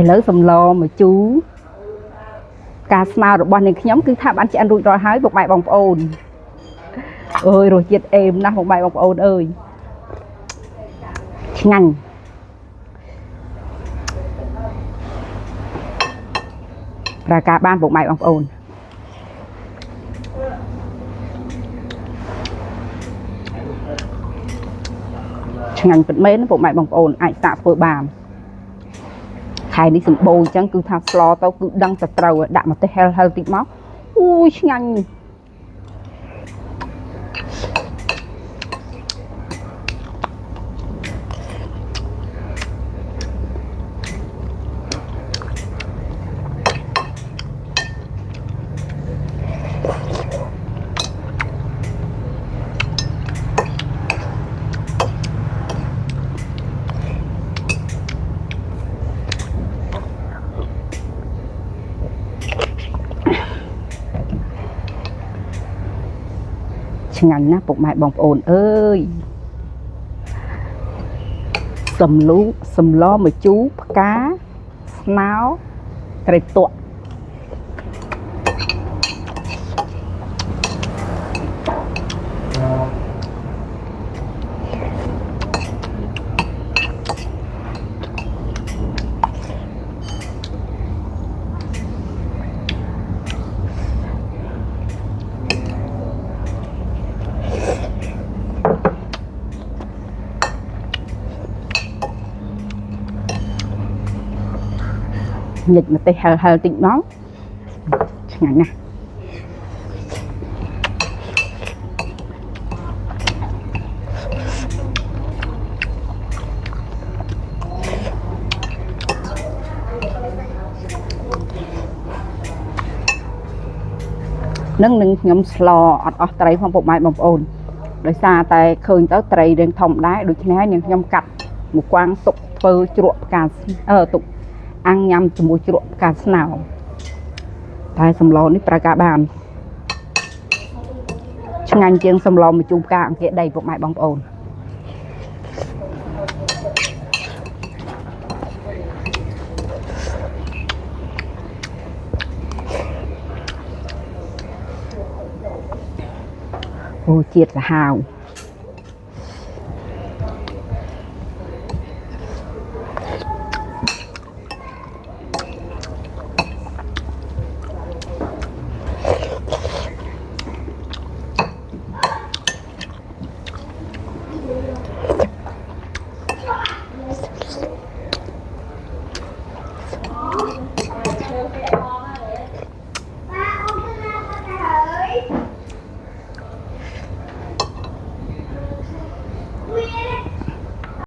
ឥឡូវសំឡមកជូរការស្មៅរបស់នាងខ្ញុំគឺថាបានឆ្អិនរួចរាល់ហើយពុកម៉ែបងប្អូនអើយរសជាតិអេមណាស់ពុកម៉ែបងប្អូនអើយឆ្ងាញ់ប្រើការបានពុកម៉ែបងប្អូនឆ្ងាញ់ពិតមែនពុកម៉ែបងប្អូនអាចសាកធ្វើបានខែនេះសម្បូរអញ្ចឹងគឺថាស្លទៅគឺដឹងតែត្រូវដាក់ម្ទេសហិលតិចមកអូយឆ្ងាញ់ឆ្ងាញ់ណាស់ពុកម៉ែបងប្អូនអើយសម្លម្ជូរផ្កាស្នោត្រីទក់ញិចម្ទេសហិលតិចមកឆ្ងាញ់ណាស់នឹងខ្ញុំស្លអត់អស់ត្រីផងពុកម៉ែបងប្អូនដោយសារតែឃើញទៅត្រីរៀងធំដែរដូច្នេះនាងខ្ញុំកាត់មកគួងទុកធ្វើជ្រក់ផ្កាទុកអាំងញ៉ាំជាមួយជ្រក់ផ្កាស្នោតែសម្លនេះប្រើការបានឆ្ងាញ់ជាងសម្លម្ជូរផ្កាអង្គាដីពុកម៉ែបងប្អូនអូជាតិសាហាវ